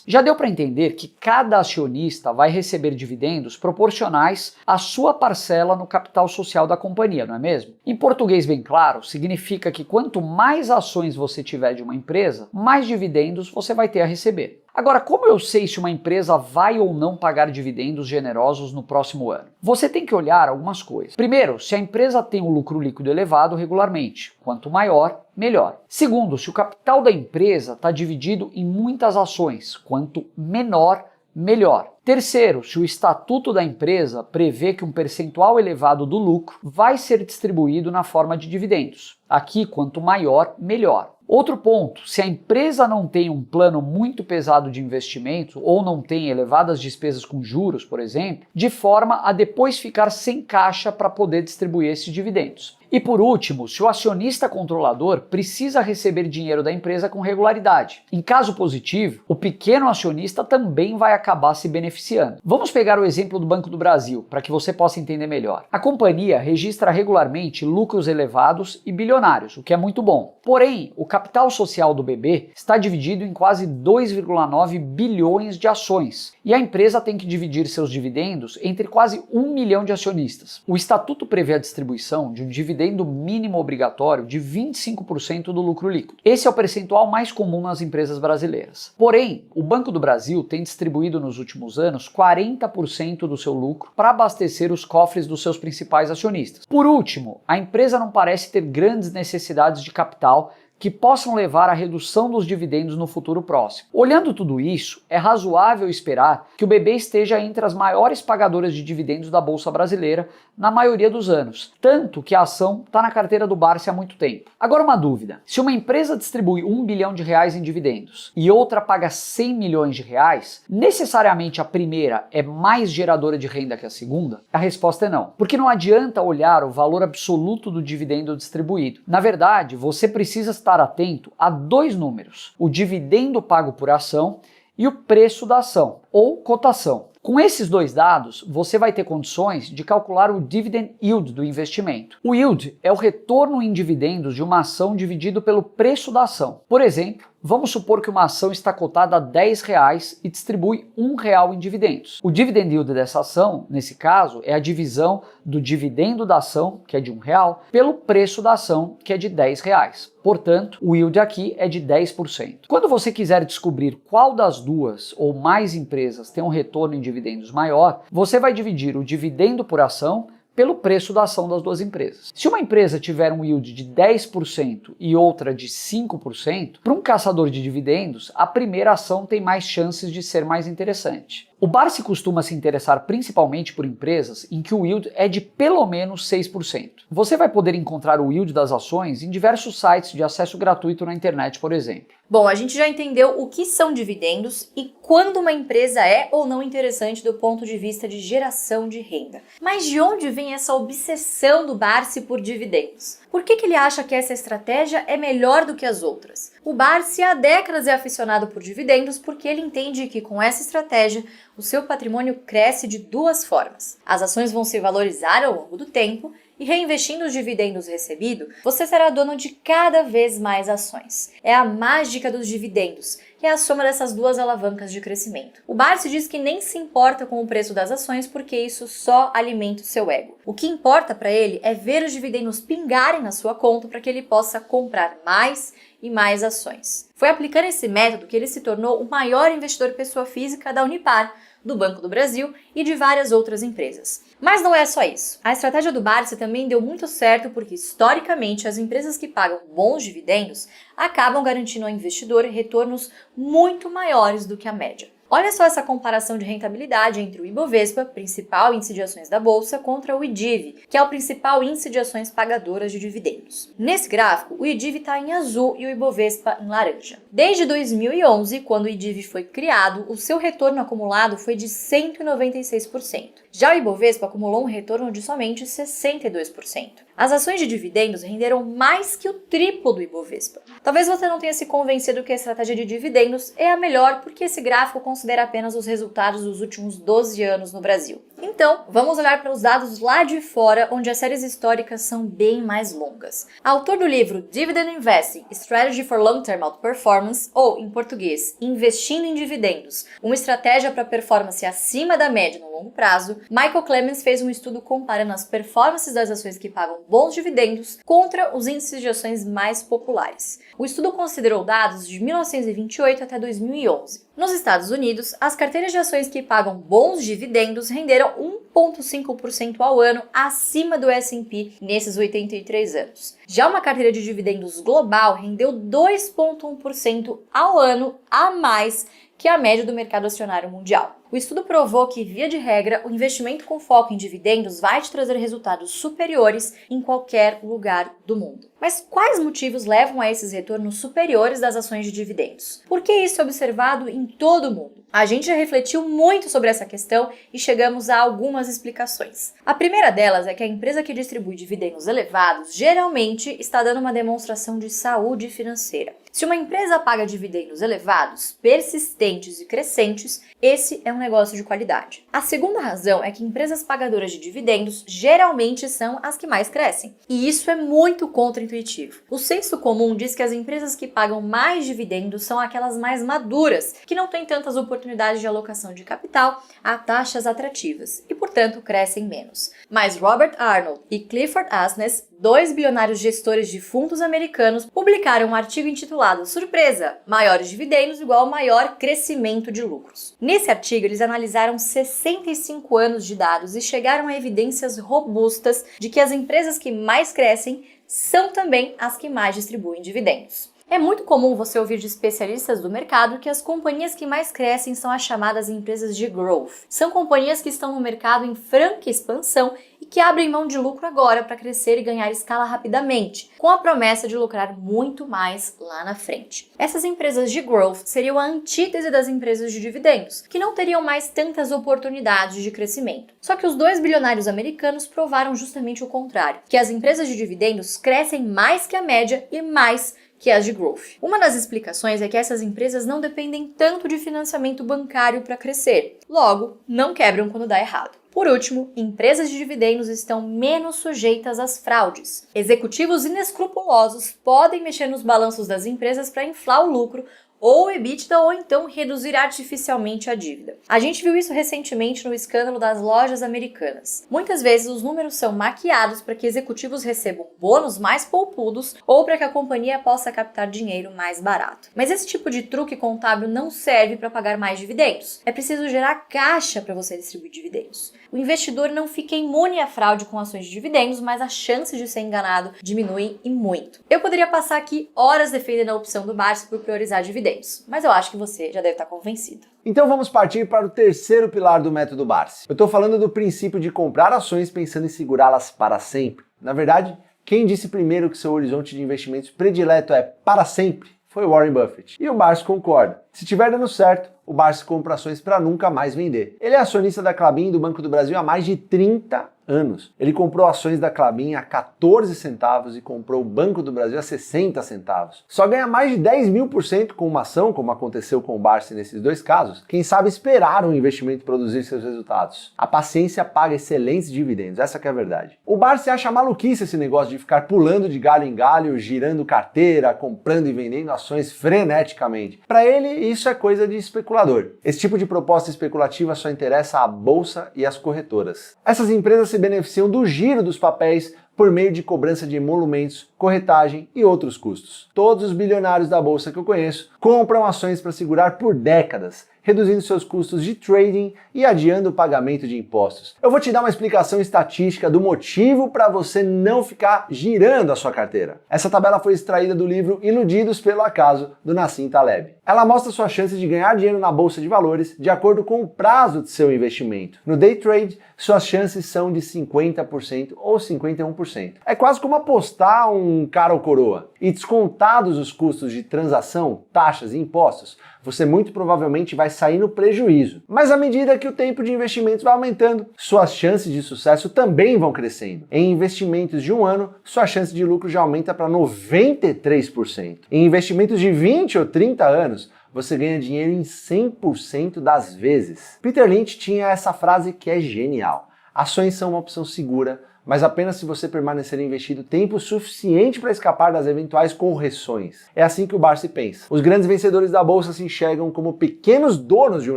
Já deu para entender que cada acionista vai receber dividendos proporcionais à sua parcela no capital social da companhia, não é mesmo? Em português bem claro, significa que quanto mais ações você tiver de uma empresa, mais dividendos você vai ter a receber. Agora, como eu sei se uma empresa vai ou não pagar dividendos generosos no próximo ano? Você tem que olhar algumas coisas. Primeiro, se a empresa tem um lucro líquido elevado regularmente. Quanto maior, melhor. Segundo, se o capital da empresa está dividido em muitas ações. Quanto menor, melhor. Terceiro, se o estatuto da empresa prevê que um percentual elevado do lucro vai ser distribuído na forma de dividendos. Aqui, quanto maior, melhor. Outro ponto, se a empresa não tem um plano muito pesado de investimento ou não tem elevadas despesas com juros, por exemplo, de forma a depois ficar sem caixa para poder distribuir esses dividendos. E por último, se o acionista controlador precisa receber dinheiro da empresa com regularidade. Em caso positivo, o pequeno acionista também vai acabar se beneficiando. Vamos pegar o exemplo do Banco do Brasil, para que você possa entender melhor. A companhia registra regularmente lucros elevados e bilionários, o que é muito bom. Porém, o capital social do BB está dividido em quase 2,9 bilhões de ações, e a empresa tem que dividir seus dividendos entre quase 1 milhão de acionistas. O estatuto prevê a distribuição de um dividendo mínimo obrigatório de 25% do lucro líquido. Esse é o percentual mais comum nas empresas brasileiras. Porém, o Banco do Brasil tem distribuído nos últimos anos 40% do seu lucro para abastecer os cofres dos seus principais acionistas. Por último, a empresa não parece ter grandes necessidades de capital que possam levar à redução dos dividendos no futuro próximo. Olhando tudo isso, é razoável esperar que o BB esteja entre as maiores pagadoras de dividendos da Bolsa Brasileira na maioria dos anos, tanto que a ação está na carteira do Barsi há muito tempo. Agora uma dúvida, se uma empresa distribui R$1 bilhão em dividendos e outra paga R$100 milhões, necessariamente a primeira é mais geradora de renda que a segunda? A resposta é não, porque não adianta olhar o valor absoluto do dividendo distribuído. Na verdade, você precisa estar atento a dois números, o dividendo pago por ação e o preço da ação, ou cotação. Com esses dois dados, você vai ter condições de calcular o dividend yield do investimento. O yield é o retorno em dividendos de uma ação dividido pelo preço da ação. Por exemplo, vamos supor que uma ação está cotada a R$10 e distribui R$1 em dividendos. O dividend yield dessa ação, nesse caso, é a divisão do dividendo da ação, que é de R$1, pelo preço da ação, que é de R$10. Portanto, o yield aqui é de 10%. Quando você quiser descobrir qual das duas ou mais empresas tem um retorno em dividendos maior, você vai dividir o dividendo por ação pelo preço da ação das duas empresas. Se uma empresa tiver um yield de 10% e outra de 5%, para um caçador de dividendos, a primeira ação tem mais chances de ser mais interessante. O Barsi costuma se interessar principalmente por empresas em que o yield é de pelo menos 6%. Você vai poder encontrar o yield das ações em diversos sites de acesso gratuito na internet, por exemplo. Bom, a gente já entendeu o que são dividendos e quando uma empresa é ou não interessante do ponto de vista de geração de renda. Mas de onde vem essa obsessão do Barsi por dividendos? Por que ele acha que essa estratégia é melhor do que as outras? O Barsi há décadas é aficionado por dividendos porque ele entende que com essa estratégia o seu patrimônio cresce de duas formas. As ações vão se valorizar ao longo do tempo e reinvestindo os dividendos recebidos, você será dono de cada vez mais ações. É a mágica dos dividendos, que é a soma dessas duas alavancas de crescimento. O Barsi diz que nem se importa com o preço das ações porque isso só alimenta o seu ego. O que importa para ele é ver os dividendos pingarem na sua conta para que ele possa comprar mais e mais ações. Foi aplicando esse método que ele se tornou o maior investidor pessoa física da Unipar, do Banco do Brasil e de várias outras empresas. Mas não é só isso. A estratégia do Barsi também deu muito certo porque, historicamente, as empresas que pagam bons dividendos acabam garantindo ao investidor retornos muito maiores do que a média. Olha só essa comparação de rentabilidade entre o Ibovespa, principal índice de ações da Bolsa, contra o IDIV, que é o principal índice de ações pagadoras de dividendos. Nesse gráfico, o IDIV está em azul e o Ibovespa em laranja. Desde 2011, quando o IDIV foi criado, o seu retorno acumulado foi de 196%. Já o Ibovespa acumulou um retorno de somente 62%. As ações de dividendos renderam mais que o triplo do Ibovespa. Talvez você não tenha se convencido que a estratégia de dividendos é a melhor porque esse gráfico considera apenas os resultados dos últimos 12 anos no Brasil. Então, vamos olhar para os dados lá de fora, onde as séries históricas são bem mais longas. Autor do livro Dividend Investing, Strategy for Long-Term Outperformance, ou, em português, Investindo em Dividendos, uma estratégia para performance acima da média no longo prazo, Michael Clemens fez um estudo comparando as performances das ações que pagam bons dividendos contra os índices de ações mais populares. O estudo considerou dados de 1928 até 2011. Nos Estados Unidos, as carteiras de ações que pagam bons dividendos renderam 1,5% ao ano acima do S&P nesses 83 anos. Já uma carteira de dividendos global rendeu 2,1% ao ano a mais que a média do mercado acionário mundial. O estudo provou que, via de regra, o investimento com foco em dividendos vai te trazer resultados superiores em qualquer lugar do mundo. Mas quais motivos levam a esses retornos superiores das ações de dividendos? Por que isso é observado em todo o mundo? A gente já refletiu muito sobre essa questão e chegamos a algumas explicações. A primeira delas é que a empresa que distribui dividendos elevados geralmente está dando uma demonstração de saúde financeira. Se uma empresa paga dividendos elevados, persistentes e crescentes, esse é um negócio de qualidade. A segunda razão é que empresas pagadoras de dividendos geralmente são as que mais crescem. E isso é muito contraintuitivo. O senso comum diz que as empresas que pagam mais dividendos são aquelas mais maduras, que não têm tantas oportunidades de alocação de capital a taxas atrativas e, portanto, crescem menos. Mas Robert Arnold e Clifford Asness, 2 bilionários gestores de fundos americanos, publicaram um artigo intitulado Surpresa! Maiores dividendos igual maior crescimento de lucros. Nesse artigo, eles analisaram 65 anos de dados e chegaram a evidências robustas de que as empresas que mais crescem são também as que mais distribuem dividendos. É muito comum você ouvir de especialistas do mercado que as companhias que mais crescem são as chamadas empresas de growth. São companhias que estão no mercado em franca expansão e que abrem mão de lucro agora para crescer e ganhar escala rapidamente, com a promessa de lucrar muito mais lá na frente. Essas empresas de growth seriam a antítese das empresas de dividendos, que não teriam mais tantas oportunidades de crescimento. Só que os 2 bilionários americanos provaram justamente o contrário, que as empresas de dividendos crescem mais que a média e mais que as de growth. Uma das explicações é que essas empresas não dependem tanto de financiamento bancário para crescer, logo, não quebram quando dá errado. Por último, empresas de dividendos estão menos sujeitas às fraudes. Executivos inescrupulosos podem mexer nos balanços das empresas para inflar o lucro ou EBITDA, ou então reduzir artificialmente a dívida. A gente viu isso recentemente no escândalo das lojas americanas. Muitas vezes os números são maquiados para que executivos recebam bônus mais poupudos ou para que a companhia possa captar dinheiro mais barato. Mas esse tipo de truque contábil não serve para pagar mais dividendos. É preciso gerar caixa para você distribuir dividendos. O investidor não fica imune à fraude com ações de dividendos, mas a chance de ser enganado diminui e muito. Eu poderia passar aqui horas defendendo a opção do Barsi por priorizar dividendos, mas eu acho que você já deve estar convencido. Então vamos partir para o terceiro pilar do método Barsi. Eu estou falando do princípio de comprar ações pensando em segurá-las para sempre. Na verdade, quem disse primeiro que seu horizonte de investimentos predileto é para sempre foi Warren Buffett. E o Barsi concorda. Se estiver dando certo, o Barsi compra ações para nunca mais vender. Ele é acionista da Klabin e do Banco do Brasil há mais de 30 anos. Ele comprou ações da Klabin a 14 centavos e comprou o Banco do Brasil a 60 centavos. Só ganha mais de 10.000% com uma ação, como aconteceu com o Barsi nesses dois casos. Quem sabe esperar um investimento produzir seus resultados. A paciência paga excelentes dividendos, essa que é a verdade. O Barsi acha maluquice esse negócio de ficar pulando de galho em galho, girando carteira, comprando e vendendo ações freneticamente. Para ele, isso é coisa de especulador. Esse tipo de proposta especulativa só interessa à bolsa e às corretoras. Essas empresas se beneficiam do giro dos papéis por meio de cobrança de emolumentos, corretagem e outros custos. Todos os bilionários da bolsa que eu conheço compram ações para segurar por décadas, reduzindo seus custos de trading e adiando o pagamento de impostos. Eu vou te dar uma explicação estatística do motivo para você não ficar girando a sua carteira. Essa tabela foi extraída do livro Iludidos pelo Acaso, do Nassim Taleb. Ela mostra sua chance de ganhar dinheiro na bolsa de valores de acordo com o prazo de seu investimento. No day trade, suas chances são de 50% ou 51%. É quase como apostar um cara ou coroa. E descontados os custos de transação, taxas e impostos, você muito provavelmente vai sair no prejuízo. Mas à medida que o tempo de investimentos vai aumentando, suas chances de sucesso também vão crescendo. Em investimentos de um ano, sua chance de lucro já aumenta para 93%. Em investimentos de 20 ou 30 anos, você ganha dinheiro em 100% das vezes. Peter Lynch tinha essa frase que é genial. Ações são uma opção segura, mas apenas se você permanecer investido tempo suficiente para escapar das eventuais correções. É assim que o Barsi pensa. Os grandes vencedores da bolsa se enxergam como pequenos donos de um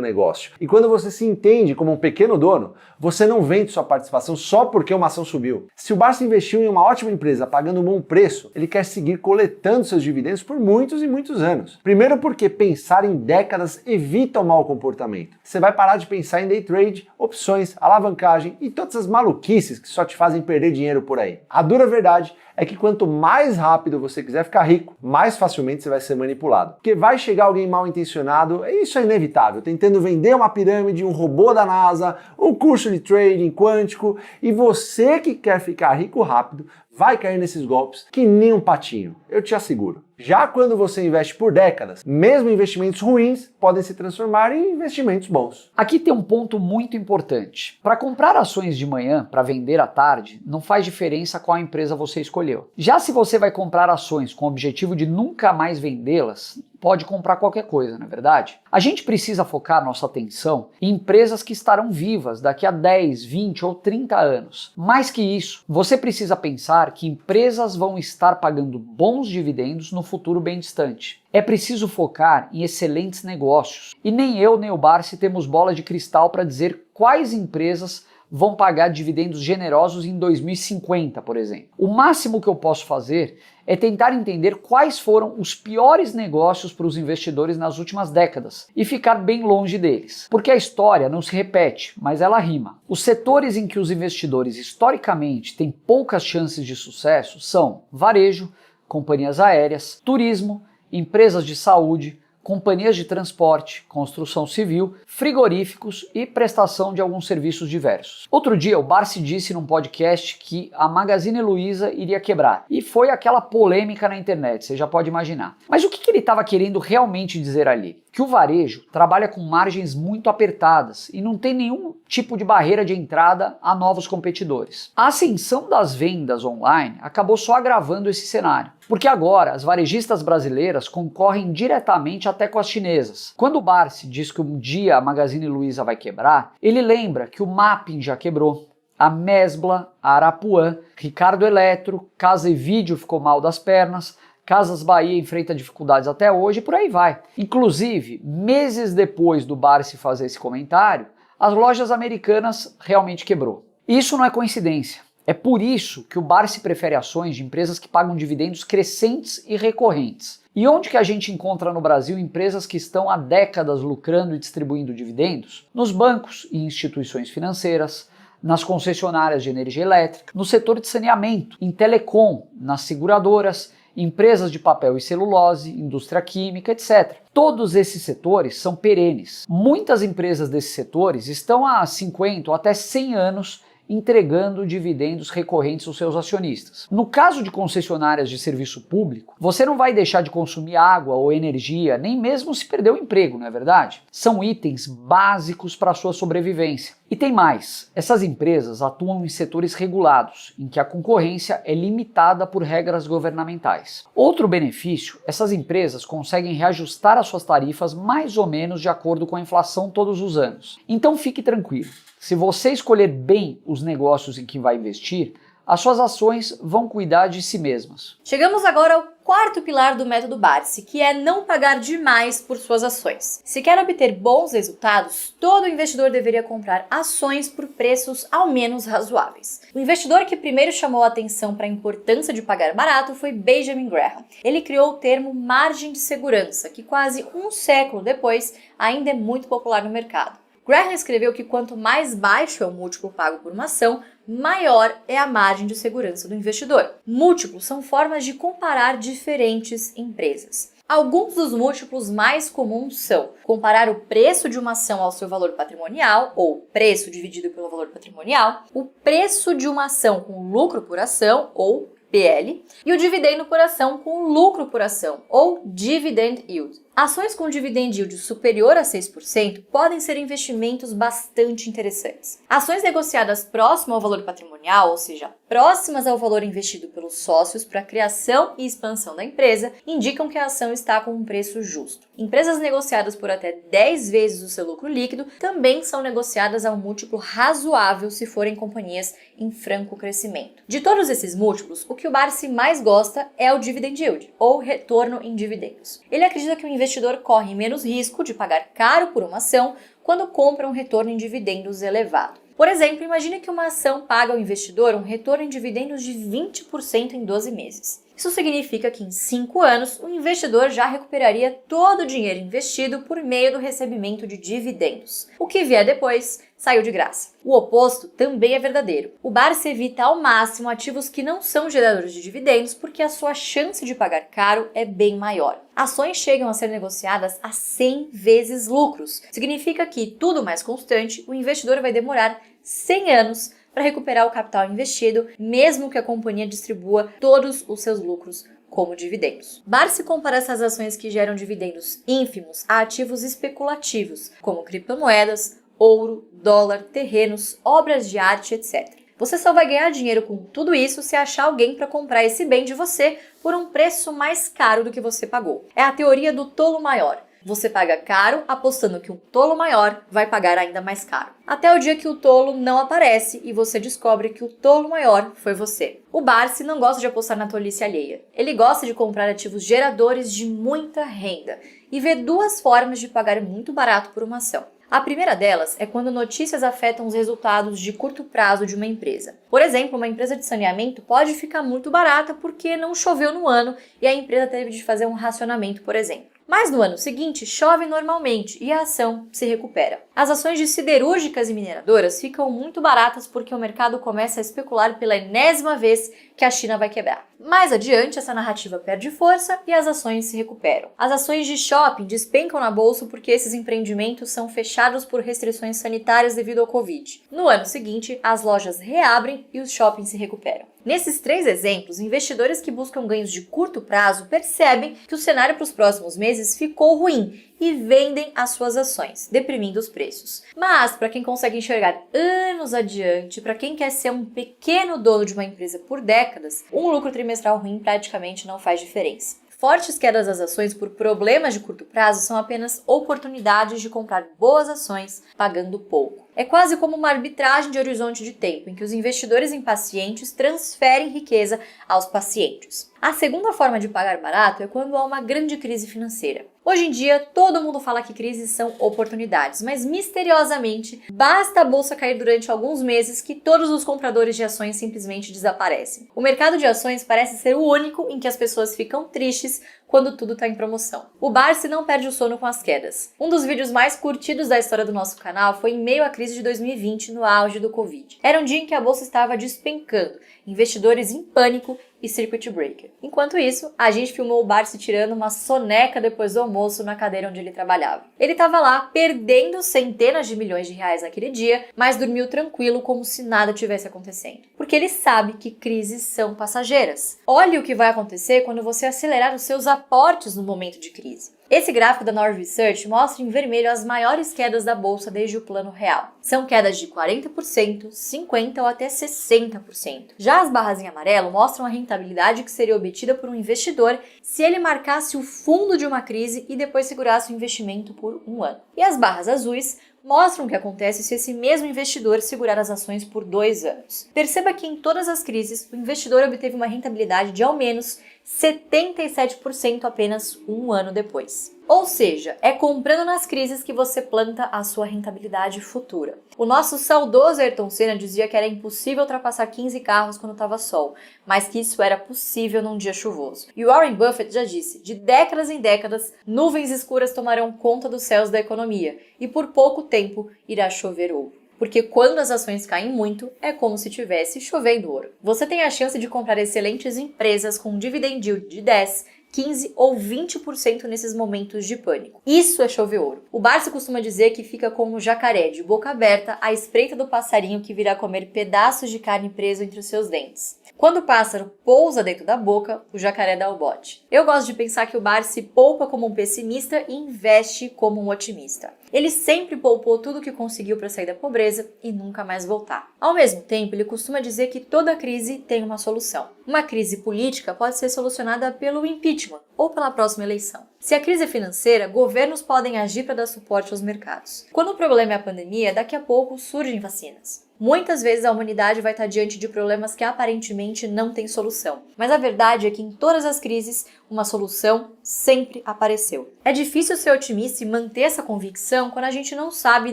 negócio. E quando você se entende como um pequeno dono, você não vende sua participação só porque uma ação subiu. Se o Barsi investiu em uma ótima empresa pagando um bom preço, ele quer seguir coletando seus dividendos por muitos e muitos anos. Primeiro porque pensar em décadas evita o mau comportamento. Você vai parar de pensar em day trade, opções, alavancagem e todas as maluquices que só te fazem perder dinheiro por aí. A dura verdade é que quanto mais rápido você quiser ficar rico, mais facilmente você vai ser manipulado. Porque vai chegar alguém mal intencionado, isso é inevitável, tentando vender uma pirâmide, um robô da NASA, um curso de trading quântico, e você que quer ficar rico rápido, vai cair nesses golpes que nem um patinho, eu te asseguro. Já quando você investe por décadas, mesmo investimentos ruins podem se transformar em investimentos bons. Aqui tem um ponto muito importante. Para comprar ações de manhã, para vender à tarde, não faz diferença qual empresa você escolheu. Já se você vai comprar ações com o objetivo de nunca mais vendê-las, pode comprar qualquer coisa, não é verdade? A gente precisa focar nossa atenção em empresas que estarão vivas daqui a 10, 20 ou 30 anos. Mais que isso, você precisa pensar que empresas vão estar pagando bons dividendos no futuro bem distante. É preciso focar em excelentes negócios. E nem eu nem o Barsi temos bola de cristal para dizer quais empresas vão pagar dividendos generosos em 2050, por exemplo. O máximo que eu posso fazer é tentar entender quais foram os piores negócios para os investidores nas últimas décadas e ficar bem longe deles. Porque a história não se repete, mas ela rima. Os setores em que os investidores historicamente têm poucas chances de sucesso são varejo, companhias aéreas, turismo, empresas de saúde, companhias de transporte, construção civil, frigoríficos e prestação de alguns serviços diversos. Outro dia o Barsi disse num podcast que a Magazine Luiza iria quebrar. E foi aquela polêmica na internet, você já pode imaginar. Mas o que ele estava querendo realmente dizer ali? Que o varejo trabalha com margens muito apertadas e não tem nenhum tipo de barreira de entrada a novos competidores. A ascensão das vendas online acabou só agravando esse cenário, porque agora as varejistas brasileiras concorrem diretamente até com as chinesas. Quando o Barsi diz que um dia a Magazine Luiza vai quebrar, ele lembra que o Mapping já quebrou, a Mesbla, a Arapuã, Ricardo Eletro, Casa e Vídeo ficou mal das pernas, Casas Bahia enfrenta dificuldades até hoje e por aí vai. Inclusive, meses depois do Barsi fazer esse comentário, as lojas americanas realmente quebrou. Isso não é coincidência. É por isso que o Barsi prefere ações de empresas que pagam dividendos crescentes e recorrentes. E onde que a gente encontra no Brasil empresas que estão há décadas lucrando e distribuindo dividendos? Nos bancos e instituições financeiras, nas concessionárias de energia elétrica, no setor de saneamento, em telecom, nas seguradoras, empresas de papel e celulose, indústria química, etc. Todos esses setores são perenes. Muitas empresas desses setores estão há 50 ou até 100 anos entregando dividendos recorrentes aos seus acionistas. No caso de concessionárias de serviço público, você não vai deixar de consumir água ou energia, nem mesmo se perder o emprego, não é verdade? São itens básicos para a sua sobrevivência. E tem mais, essas empresas atuam em setores regulados, em que a concorrência é limitada por regras governamentais. Outro benefício, essas empresas conseguem reajustar as suas tarifas mais ou menos de acordo com a inflação todos os anos. Então fique tranquilo. Se você escolher bem os negócios em que vai investir, as suas ações vão cuidar de si mesmas. Chegamos agora ao quarto pilar do método Barsi, que é não pagar demais por suas ações. Se quer obter bons resultados, todo investidor deveria comprar ações por preços ao menos razoáveis. O investidor que primeiro chamou a atenção para a importância de pagar barato foi Benjamin Graham. Ele criou o termo margem de segurança, que quase um século depois ainda é muito popular no mercado. Graham escreveu que quanto mais baixo é o múltiplo pago por uma ação, maior é a margem de segurança do investidor. Múltiplos são formas de comparar diferentes empresas. Alguns dos múltiplos mais comuns são comparar o preço de uma ação ao seu valor patrimonial, ou preço dividido pelo valor patrimonial, o preço de uma ação com lucro por ação, ou PL, e o dividendo por ação com lucro por ação, ou Dividend Yield. Ações com dividend yield superior a 6% podem ser investimentos bastante interessantes. Ações negociadas próximo ao valor patrimonial, ou seja, próximas ao valor investido pelos sócios para a criação e expansão da empresa, indicam que a ação está com um preço justo. Empresas negociadas por até 10 vezes o seu lucro líquido também são negociadas a um múltiplo razoável se forem companhias em franco crescimento. De todos esses múltiplos, o que o Barsi mais gosta é o dividend yield, ou retorno em dividendos. Ele acredita que o investidor corre menos risco de pagar caro por uma ação quando compra um retorno em dividendos elevado. Por exemplo, imagine que uma ação paga ao investidor um retorno em dividendos de 20% em 12 meses. Isso significa que em 5 anos o investidor já recuperaria todo o dinheiro investido por meio do recebimento de dividendos. O que vier depois saiu de graça. O oposto também é verdadeiro. O Barsi evita ao máximo ativos que não são geradores de dividendos porque a sua chance de pagar caro é bem maior. Ações chegam a ser negociadas a 100 vezes lucros. Significa que, tudo mais constante, o investidor vai demorar 100 anos para recuperar o capital investido, mesmo que a companhia distribua todos os seus lucros como dividendos. Barsi compara essas ações que geram dividendos ínfimos a ativos especulativos, como criptomoedas, ouro, dólar, terrenos, obras de arte, etc. Você só vai ganhar dinheiro com tudo isso se achar alguém para comprar esse bem de você por um preço mais caro do que você pagou. É a teoria do tolo maior. Você paga caro apostando que um tolo maior vai pagar ainda mais caro. Até o dia que o tolo não aparece e você descobre que o tolo maior foi você. O Barsi não gosta de apostar na tolice alheia. Ele gosta de comprar ativos geradores de muita renda e vê duas formas de pagar muito barato por uma ação. A primeira delas é quando notícias afetam os resultados de curto prazo de uma empresa. Por exemplo, uma empresa de saneamento pode ficar muito barata porque não choveu no ano e a empresa teve de fazer um racionamento, por exemplo. Mas no ano seguinte, chove normalmente e a ação se recupera. As ações de siderúrgicas e mineradoras ficam muito baratas porque o mercado começa a especular pela enésima vez que a China vai quebrar. Mais adiante, essa narrativa perde força e as ações se recuperam. As ações de shopping despencam na bolsa porque esses empreendimentos são fechados por restrições sanitárias devido ao Covid. No ano seguinte, as lojas reabrem e os shoppings se recuperam. Nesses 3 exemplos, investidores que buscam ganhos de curto prazo percebem que o cenário para os próximos meses ficou ruim e vendem as suas ações, deprimindo os preços. Mas, para quem consegue enxergar anos adiante, para quem quer ser um pequeno dono de uma empresa por décadas, um lucro trimestral ruim praticamente não faz diferença. Fortes quedas das ações por problemas de curto prazo são apenas oportunidades de comprar boas ações pagando pouco. É quase como uma arbitragem de horizonte de tempo, em que os investidores impacientes transferem riqueza aos pacientes. A segunda forma de pagar barato é quando há uma grande crise financeira. Hoje em dia, todo mundo fala que crises são oportunidades, mas misteriosamente, basta a bolsa cair durante alguns meses que todos os compradores de ações simplesmente desaparecem. O mercado de ações parece ser o único em que as pessoas ficam tristes quando tudo está em promoção. O Barsi não perde o sono com as quedas. Um dos vídeos mais curtidos da história do nosso canal foi em meio à crise de 2020, no auge do Covid. Era um dia em que a bolsa estava despencando, investidores em pânico e circuit breaker. Enquanto isso, a gente filmou o Barsi tirando uma soneca depois do almoço na cadeira onde ele trabalhava. Ele estava lá perdendo centenas de milhões de reais naquele dia, mas dormiu tranquilo como se nada tivesse acontecendo. Porque ele sabe que crises são passageiras. Olhe o que vai acontecer quando você acelerar os seus aportes no momento de crise. Esse gráfico da Nord Research mostra em vermelho as maiores quedas da bolsa desde o plano real. São quedas de 40%, 50% ou até 60%. Já as barras em amarelo mostram a rentabilidade que seria obtida por um investidor se ele marcasse o fundo de uma crise e depois segurasse o investimento por um ano. E as barras azuis mostram o que acontece se esse mesmo investidor segurar as ações por 2 anos. Perceba que em todas as crises, o investidor obteve uma rentabilidade de ao menos 77% apenas um ano depois. Ou seja, é comprando nas crises que você planta a sua rentabilidade futura. O nosso saudoso Ayrton Senna dizia que era impossível ultrapassar 15 carros quando estava sol, mas que isso era possível num dia chuvoso. E Warren Buffett já disse, de décadas em décadas, nuvens escuras tomarão conta dos céus da economia e por pouco tempo irá chover ouro. Porque quando as ações caem muito, é como se estivesse chovendo ouro. Você tem a chance de comprar excelentes empresas com um dividend yield de 10%, 15 ou 20% nesses momentos de pânico. Isso é chover ouro. O Barsi costuma dizer que fica como um jacaré de boca aberta à espreita do passarinho que virá comer pedaços de carne preso entre os seus dentes. Quando o pássaro pousa dentro da boca, o jacaré dá o bote. Eu gosto de pensar que o Barsi poupa como um pessimista e investe como um otimista. Ele sempre poupou tudo o que conseguiu para sair da pobreza e nunca mais voltar. Ao mesmo tempo, ele costuma dizer que toda crise tem uma solução. Uma crise política pode ser solucionada pelo impeachment ou pela próxima eleição. Se a crise é financeira, governos podem agir para dar suporte aos mercados. Quando o problema é a pandemia, daqui a pouco surgem vacinas. Muitas vezes a humanidade vai estar diante de problemas que aparentemente não têm solução. Mas a verdade é que em todas as crises, uma solução sempre apareceu. É difícil ser otimista e manter essa convicção quando a gente não sabe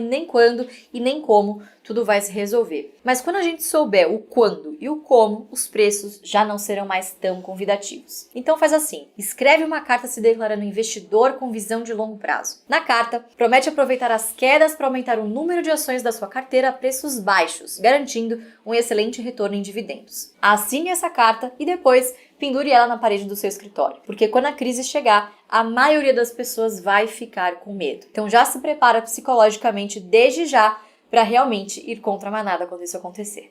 nem quando e nem como tudo vai se resolver. Mas quando a gente souber o quando e o como, os preços já não serão mais tão convidativos. Então faz assim, escreve uma carta se declarando investidor com visão de longo prazo. Na carta, promete aproveitar as quedas para aumentar o número de ações da sua carteira a preços baixos, garantindo um excelente retorno em dividendos. Assine essa carta e depois pendure ela na parede do seu escritório, porque quando a crise chegar, a maioria das pessoas vai ficar com medo. Então já se prepara psicologicamente desde já para realmente ir contra a manada quando isso acontecer.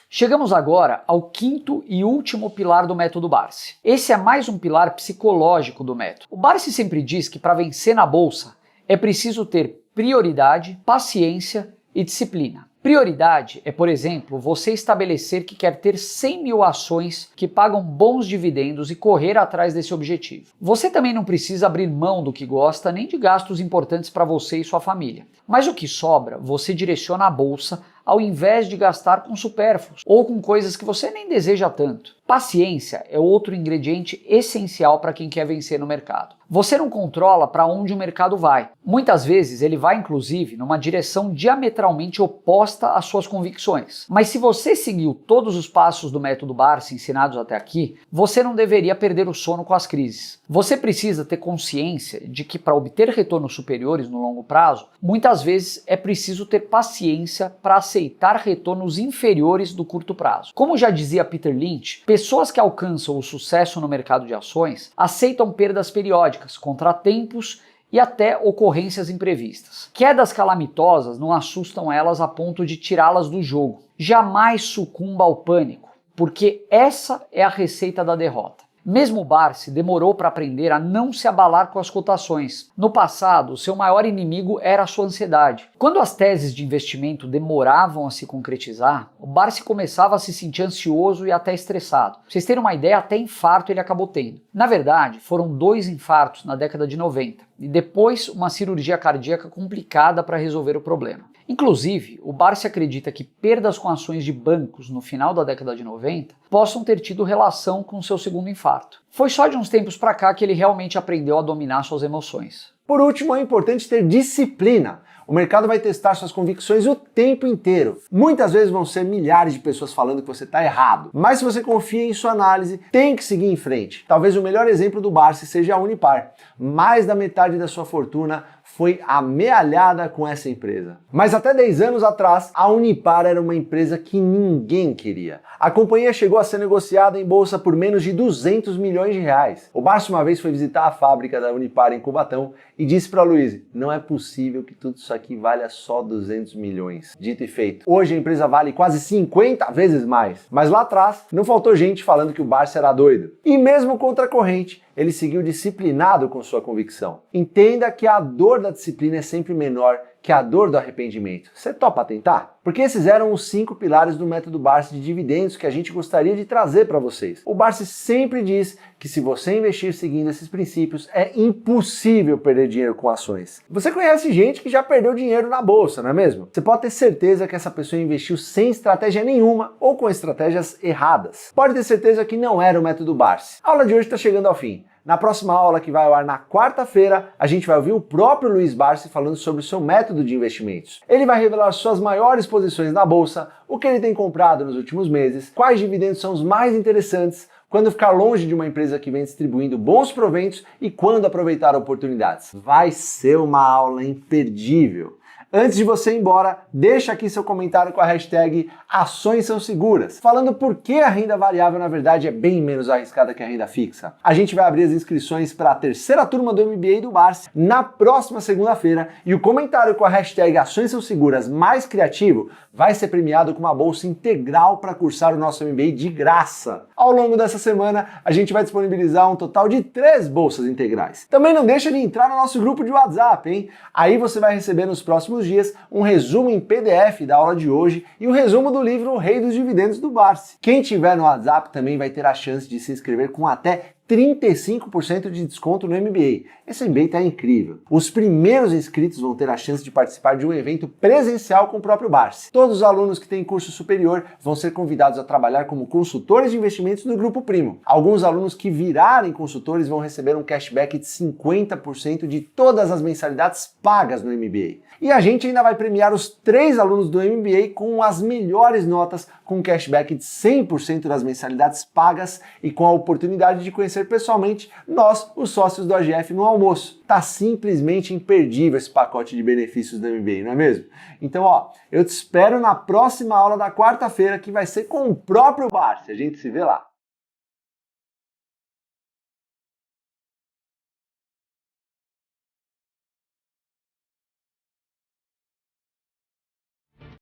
Chegamos agora ao quinto e último pilar do método Barsi. Esse é mais um pilar psicológico do método. O Barsi sempre diz que para vencer na bolsa é preciso ter prioridade, paciência e disciplina. Prioridade é, por exemplo, você estabelecer que quer ter 100 mil ações que pagam bons dividendos e correr atrás desse objetivo. Você também não precisa abrir mão do que gosta nem de gastos importantes para você e sua família. Mas o que sobra, você direciona à bolsa ao invés de gastar com supérfluos ou com coisas que você nem deseja tanto. Paciência é outro ingrediente essencial para quem quer vencer no mercado. Você não controla para onde o mercado vai. Muitas vezes ele vai, inclusive, numa direção diametralmente oposta às suas convicções. Mas se você seguiu todos os passos do método Barsi ensinados até aqui, você não deveria perder o sono com as crises. Você precisa ter consciência de que para obter retornos superiores no longo prazo, muitas vezes é preciso ter paciência para aceitar retornos inferiores do curto prazo. Como já dizia Peter Lynch, pessoas que alcançam o sucesso no mercado de ações aceitam perdas periódicas, contratempos e até ocorrências imprevistas. Quedas calamitosas não assustam elas a ponto de tirá-las do jogo. Jamais sucumba ao pânico, porque essa é a receita da derrota. Mesmo o Barsi demorou para aprender a não se abalar com as cotações. No passado, seu maior inimigo era a sua ansiedade. Quando as teses de investimento demoravam a se concretizar, o Barsi começava a se sentir ansioso e até estressado. Pra vocês terem uma ideia, até infarto ele acabou tendo. Na verdade, foram 2 infartos na década de 90 e depois uma cirurgia cardíaca complicada para resolver o problema. Inclusive, o Barsi acredita que perdas com ações de bancos no final da década de 90 possam ter tido relação com seu segundo infarto. Foi só de uns tempos para cá que ele realmente aprendeu a dominar suas emoções. Por último, é importante ter disciplina. O mercado vai testar suas convicções o tempo inteiro. Muitas vezes vão ser milhares de pessoas falando que você está errado. Mas se você confia em sua análise, tem que seguir em frente. Talvez o melhor exemplo do Barsi seja a Unipar. Mais da metade da sua fortuna foi amealhada com essa empresa. Mas até 10 anos atrás, a Unipar era uma empresa que ninguém queria. A companhia chegou a ser negociada em bolsa por menos de 200 milhões de reais. O Barsi uma vez foi visitar a fábrica da Unipar em Cubatão e disse para Luiz: não é possível que tudo isso aqui valha só 200 milhões. Dito e feito. Hoje a empresa vale quase 50 vezes mais. Mas lá atrás, não faltou gente falando que o Barsi era doido. E mesmo contra a corrente, ele seguiu disciplinado com sua convicção. Entenda que a dor da disciplina é sempre menor que a dor do arrependimento. Você topa tentar? Porque esses eram os 5 pilares do método Barsi de dividendos que a gente gostaria de trazer para vocês. O Barsi sempre diz que se você investir seguindo esses princípios, é impossível perder dinheiro com ações. Você conhece gente que já perdeu dinheiro na bolsa, não é mesmo? Você pode ter certeza que essa pessoa investiu sem estratégia nenhuma ou com estratégias erradas. Pode ter certeza que não era o método Barsi. A aula de hoje está chegando ao fim. Na próxima aula, que vai ao ar na quarta-feira, a gente vai ouvir o próprio Luiz Barsi falando sobre o seu método de investimentos. Ele vai revelar suas maiores posições na bolsa, o que ele tem comprado nos últimos meses, quais dividendos são os mais interessantes, quando ficar longe de uma empresa que vem distribuindo bons proventos e quando aproveitar oportunidades. Vai ser uma aula imperdível. Antes de você ir embora, deixa aqui seu comentário com a hashtag Ações São Seguras, falando por que a renda variável na verdade é bem menos arriscada que a renda fixa. A gente vai abrir as inscrições para a terceira turma do MBA do Barsi na próxima segunda-feira e o comentário com a hashtag Ações São Seguras mais criativo vai ser premiado com uma bolsa integral para cursar o nosso MBA de graça. Ao longo dessa semana, a gente vai disponibilizar um total de 3 bolsas integrais. Também não deixa de entrar no nosso grupo de WhatsApp, hein? Aí você vai receber nos próximos dias um resumo em PDF da aula de hoje e um resumo do livro O Rei dos Dividendos do Barsi. Quem tiver no WhatsApp também vai ter a chance de se inscrever com até 35% de desconto no MBA. Esse MBA tá incrível. Os primeiros inscritos vão ter a chance de participar de um evento presencial com o próprio Barsi. Todos os alunos que têm curso superior vão ser convidados a trabalhar como consultores de investimentos no Grupo Primo. Alguns alunos que virarem consultores vão receber um cashback de 50% de todas as mensalidades pagas no MBA. E a gente ainda vai premiar os 3 alunos do MBA com as melhores notas, com um cashback de 100% das mensalidades pagas e com a oportunidade de conhecer pessoalmente nós, os sócios do AGF, no almoço. Tá simplesmente imperdível esse pacote de benefícios do MBA, não é mesmo? Então, eu te espero na próxima aula da quarta-feira, que vai ser com o próprio Barsi. A gente se vê lá.